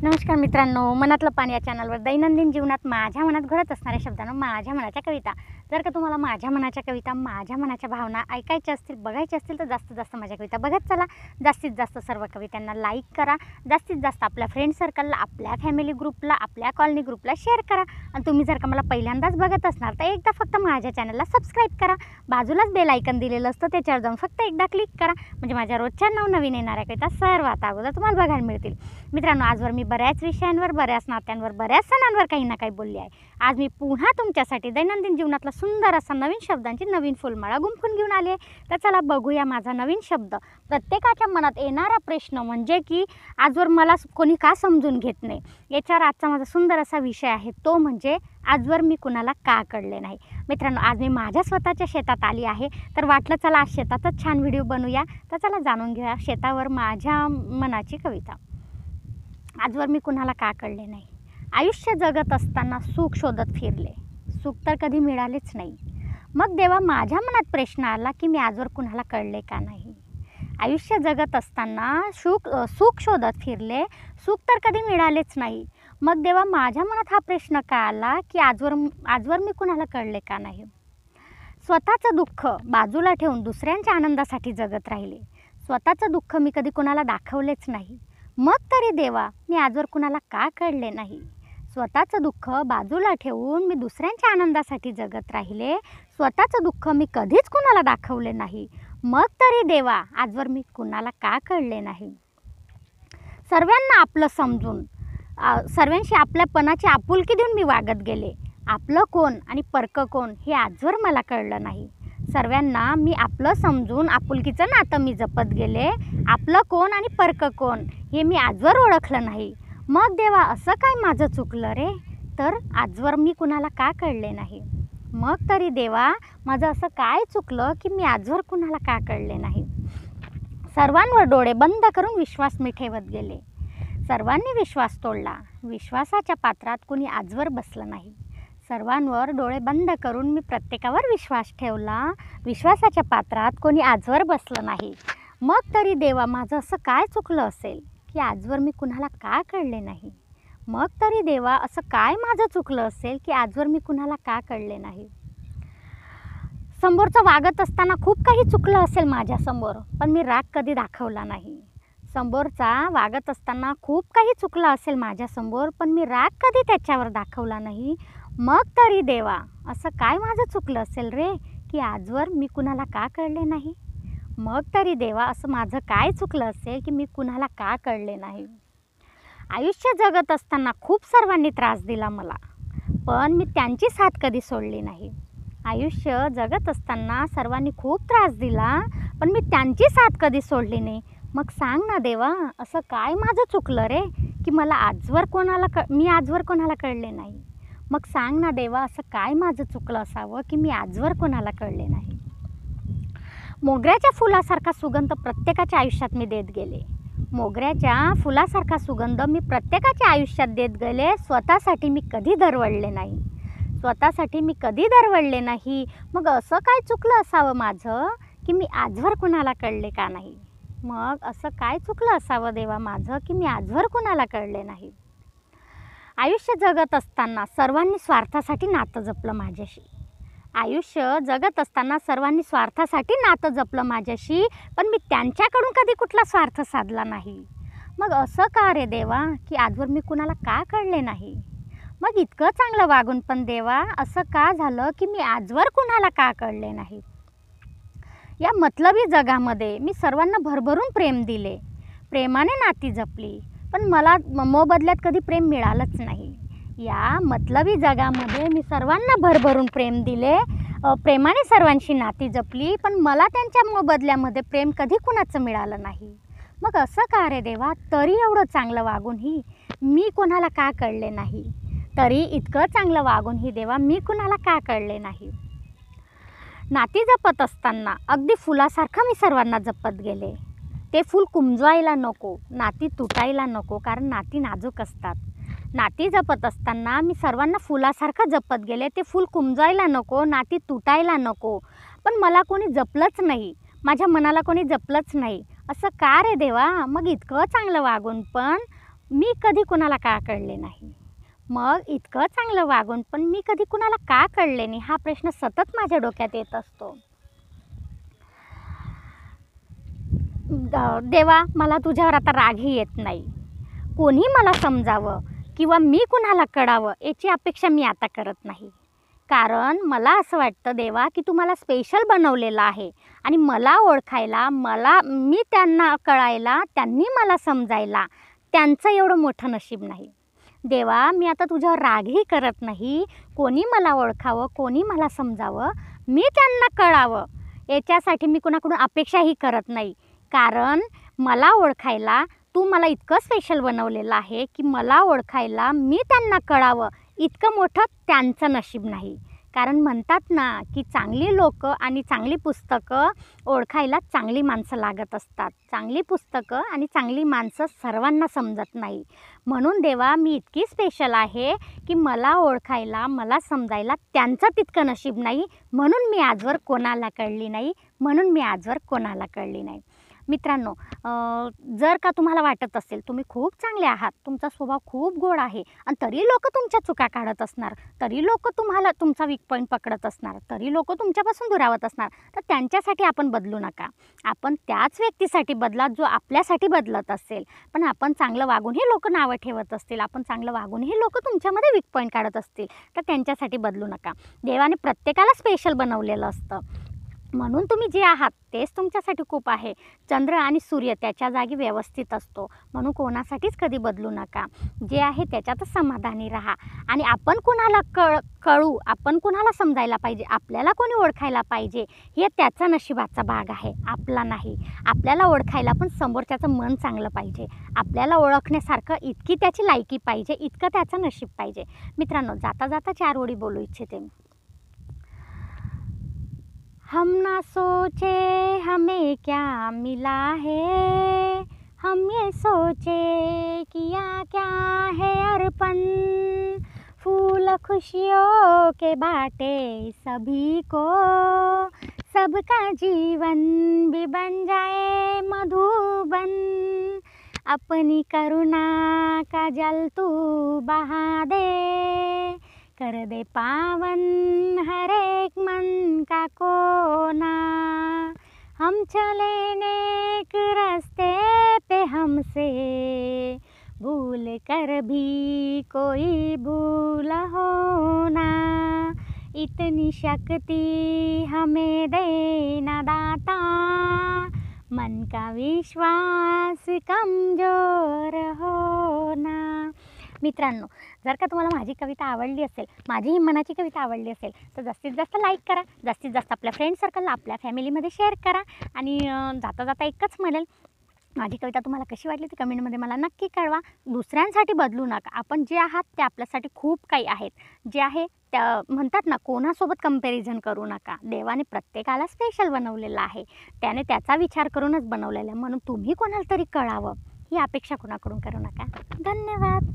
नमस्कार मित्रांनो, मनातलं पाणी या चॅनलवर दैनंदिन जीवनात माझ्या मनात घडत असणाऱ्या शब्दांना माझ्या मनाच्या कविता। जर का तुम्हाला माझ्या मनाच्या कविता, माझ्या मनाच्या भावना ऐकायच्या असतील, बघायच्या असतील तर जास्तीत जास्त माझ्या कविता बघत चला। जास्तीत जास्त सर्व कवितांना लाईक करा, जास्तीत जास्त आपल्या फ्रेंड सर्कलला, आपल्या फॅमिली ग्रुपला, आपल्या कॉलनी ग्रुपला शेअर करा। आणि तुम्ही जर का मला पहिल्यांदाच बघत असणार तर एकदा फक्त माझ्या चॅनलला सबस्क्राईब करा, बाजूलाच बेल आयकन दिलेलं असतं त्याच्यावर जाऊन फक्त एकदा क्लिक करा, म्हणजे माझ्या रोजच्या नवनवीन येणाऱ्या कविता सर्वात अगोदर तुम्हाला बघायला मिळतील। मित्रांनो, आजवर मी बऱ्याच विषयांवर, बऱ्याच नात्यांवर, बऱ्याच सणांवर काही ना काही बोलली आहे। आज मी पुन्हा तुमच्यासाठी दैनंदिन जीवनातला सुंदर असा नवीन शब्दांची नवीन फुलमाळा गुंफून घेऊन आली आहे। तर चला बघूया माझा नवीन शब्द। प्रत्येकाच्या मनात येणारा प्रश्न म्हणजे की आजवर मला कोणी का समजून घेत नाही, याच्यावर आजचा माझा सुंदर असा विषय आहे, तो म्हणजे आजवर मी कुणाला का कळले नाही। मित्रांनो, आज मी माझ्या स्वतःच्या शेतात आली आहे, तर वाटलं चला आज शेतातच छान व्हिडिओ बनवूया। तर चला जाणून घेऊया शेतावर माझ्या मनाची कविता। आजवर मी कुणाला का कळले नाही। आयुष्य जगत असताना सुख शोधत फिरले, सुख तर कधी मिळालेच नाही। मग देवा माझ्या मनात प्रश्न आला की मी आजवर कुणाला कळले का नाही। आयुष्य जगत असताना सुख शोधत फिरले, सुख तर कधी मिळालेच नाही। मग देवा माझ्या मनात हा प्रश्न का आला की आजवर मी कुणाला कळले का नाही। स्वतःचं दुःख बाजूला ठेवून दुसऱ्यांच्या आनंदासाठी जगत राहिले, स्वतःचं दुःख मी कधी कुणाला दाखवलेच नाही। मग तरी देवा मी आजवर कुणाला का कळले नाही। स्वतःचं दुःख बाजूला ठेवून मी दुसऱ्यांच्या आनंदासाठी जगत राहिले, स्वतःचं दुःख मी कधीच कुणाला दाखवले नाही। मग तरी देवा आजवर मी कुणाला का कळले नाही। सर्वांना आपलं समजून, सर्वांशी आपल्यापणाची आपुलकी देऊन मी वागत गेले, आपलं कोण आणि परकं कोण हे आजवर मला कळलं नाही। सर्वांना मी आपलं समजून आपुलकीचं नातं मी जपत गेले, आपलं कोण आणि परकं कोण हे मी आजवर ओळखलं नाही। मग देवा असं काय माझं चुकलं रे, तर आजवर मी कुणाला का कळले नाही। मग तरी देवा माझं असं काय चुकलं की मी आजवर कुणाला का कळले नाही। सर्वांवर डोळे बंद करून विश्वास मी ठेवत गेले, सर्वांनी विश्वास तोडला, विश्वासाच्या पात्रात कुणी आजवर बसलं नाही। सर्वांवर डोळे बंद करून मी प्रत्येकावर विश्वास ठेवला, विश्वासाच्या पात्रात कोणी आजवर बसलं नाही। मग तरी देवा माझं असं काय चुकलं असेल की आजवर मी कुणाला का कळले नाही। मग तरी देवा असं काय माझं चुकलं असेल की आजवर मी कुणाला का कळले नाही। समोरचं वागत असताना खूप काही चुकलं असेल माझ्यासमोर, पण मी राग कधी दाखवला नाही। समोरचा वागत असताना खूप काही चुकलं असेल माझ्यासमोर, पण मी राग कधी त्याच्यावर दाखवला नाही। मग तरी देवा असं काय माझं चुकलं असेल रे की आजवर मी कुणाला का कळले नाही। मग तरी देवा असं माझं काय चुकलं असेल की मी कुणाला का कळले नाही। आयुष्य जगत असताना खूप सर्वांनी त्रास दिला मला, पण मी त्यांची साथ कधी सोडली नाही। आयुष्य जगत असताना सर्वांनी खूप त्रास दिला, पण मी त्यांची साथ कधी सोडली नाही। मग सांग ना देवा असं काय माझं चुकलं रे की मी आजवर कोणाला कळले नाही। मग सांग ना देवा असं काय माझं चुकलं असावं की मी आजवर कोणाला कळले नाही। मोगऱ्याच्या फुलासारखा सुगंध प्रत्येकाच्या आयुष्यात मी देत गेले, मोगऱ्याच्या फुलासारखा सुगंध मी प्रत्येकाच्या आयुष्यात देत गेले, स्वतःसाठी मी कधी दरवळले नाही, स्वतःसाठी मी कधी दरवळले नाही। मग असं काय चुकलं असावं माझं की मी आजवर कुणाला कळले का नाही। मग असं काय चुकलं असावं देवा माझं की मी आजवर कुणाला कळले नाही। आयुष्य जगत असताना सर्वांनी स्वार्थासाठी नातं जपलं माझ्याशी, आयुष्य जगत असताना सर्वांनी स्वार्थासाठी नातं जपलं माझ्याशी, पण मी त्यांच्याकडून कधी कुठला स्वार्थ साधला नाही। मग असं का रे देवा की आजवर मी कुणाला का कळले नाही। मग इतकं चांगलं वागून पण देवा असं का झालं की मी आजवर कुणाला का कळले नाही। या मतलबी जगामध्ये मी सर्वांना भरभरून प्रेम दिले, प्रेमाने नाती जपली, पण मला मोबदल्यात कधी प्रेम मिळालंच नाही। या मतलबी जगामध्ये मी सर्वांना भरभरून प्रेम दिले, प्रेमाने सर्वांशी नाती जपली, पण मला त्यांच्या मोबदल्यामध्ये प्रेम कधी कुणाचं मिळालं नाही। मग असं का रे देवा, तरी एवढं चांगलं वागूनही मी कोणाला का कळले नाही, तरी इतकं चांगलं वागूनही देवा मी कुणाला का कळले नाही। नाती जपत असताना अगदी फुलासारखं मी सर्वांना जपत गेले, ते फूल कुंजवायला नको, नाती तुटायला नको, कारण नाती नाजूक असतात। नाती जपत असताना मी सर्वांना फुलासारखं जपत गेले, ते फूल कुंजवायला नको, नाती तुटायला नको, पण मला कोणी जपलंच नाही, माझ्या मनाला कोणी जपलंच नाही। असं का रे देवा, मग इतकं चांगलं वागून पण मी कधी कुणाला का कळले नाही. मग इतकं चांगलं वागून पण मी कधी कुणाला का कळले नाही हा प्रश्न सतत माझ्या डोक्यात येत असतो. देवा, मला तुझ्यावर आता रागही येत नाही. कोणी मला समजावं किंवा मी कुणाला कळावं याची अपेक्षा मी आता करत नाही. कारण मला असं वाटतं देवा की तू मला स्पेशल बनवलेलं आहे आणि मला ओळखायला, मी त्यांना कळायला, त्यांनी मला समजायला त्यांचं एवढं मोठं नशीब नाही. देवा, मी आता तुझ्यावर रागही करत नाही. कोणी मला ओळखावं, कोणी मला समजावं, मी त्यांना कळावं याच्यासाठी मी कुणाकडून अपेक्षाही करत नाही. कारण मला ओळखायला तू मला इतकं स्पेशल बनवलेलं आहे की मला ओळखायला, मी त्यांना कळावं इतकं मोठं त्यांचं नशीब नाही. कारण म्हणतात ना की चांगली लोकं आणि चांगली पुस्तकं ओळखायला चांगली माणसं लागत असतात. चांगली पुस्तकं आणि चांगली माणसं सर्वांना समजत नाही. म्हणून देवा, मी इतकी स्पेशल आहे की मला ओळखायला, मला समजायला त्यांचं तितकं नशीब नाही. म्हणून मी आजवर कोणाला कळली नाही. मित्रांनो, जर का तुम्हाला वाटत असेल तुम्ही खूप चांगले आहात, तुमचा स्वभाव खूप गोड आहे आणि तरी लोक तुमच्या चुका काढत असणार, तरी लोक तुम्हाला तुमचा वीक पॉईंट पकडत असणार, तरी लोक तुमच्यापासून दुरावत असणार, तर त्यांच्यासाठी आपण बदलू नका. आपण त्याच व्यक्तीसाठी बदला जो आपल्यासाठी बदलत असेल. पण आपण चांगलं वागूनही लोक नावं ठेवत असतील, आपण चांगलं वागूनही लोक तुमच्यामध्ये वीक पॉईंट काढत असतील, तर त्यांच्यासाठी बदलू नका. देवाने प्रत्येकाला स्पेशल बनवलेलं असतं. म्हणून तुम्ही जे आहात तेच तुमच्यासाठी खूप आहे. चंद्र आणि सूर्य त्याच्या जागी व्यवस्थित असतो. म्हणून कोणासाठीच कधी बदलू नका. जे आहे त्याच्यातच समाधानी राहा. आणि आपण कुणाला कळू, आपण कुणाला समजायला पाहिजे, आपल्याला कोणी ओळखायला पाहिजे, हे त्याचा नशिबाचा भाग आहे, आपला नाही. आपल्याला ओळखायला पण समोरच्याचं मन चांगलं पाहिजे. आपल्याला ओळखण्यासारखं इतकी त्याची लायकी पाहिजे, इतकं त्याचं नशीब पाहिजे. मित्रांनो, जाता जाता 4 ओळी बोलू इच्छिते. हम ना सोचे हमें क्या मिला है, हम ये सोचे किया क्या है अर्पण, फूल खुशियों के बाटे सभी को, सबका जीवन भी बन जाए मधुबन, अपनी करुणा का जल तू बहा दे, कर दे पावन हर एक मन का कोना, हम चले नेक रास्ते पे हमसे भूल कर भी कोई भूल होना, इतनी शक्ति हमें देना दाता, मन का विश्वास कमजोर होना. मित्रांनो, जर का तुम्हाला माझी कविता आवडली असेल, माझी ही मनाची कविता आवडली असेल, तर जास्तीत जास्त लाईक करा, जास्तीत जास्त आपल्या फ्रेंड सर्कलला, आपल्या फॅमिलीमध्ये शेअर करा. आणि जाता जाता एकच म्हणेल, माझी कविता तुम्हाला कशी वाटली ती कमेंटमध्ये मला नक्की कळवा. दुसऱ्यांसाठी बदलू नका. आपण जे आहात ते आपल्यासाठी खूप काही आहेत. जे आहे त्या म्हणतात ना, कोणासोबत कंपॅरिझन करू नका. देवाने प्रत्येकाला स्पेशल बनवलेलं आहे. त्याने त्याचा विचार करूनच बनवलेलं आहे. म्हणून तुम्ही कोणाला तरी कळावं ही अपेक्षा कोणाकडून करू नका. धन्यवाद.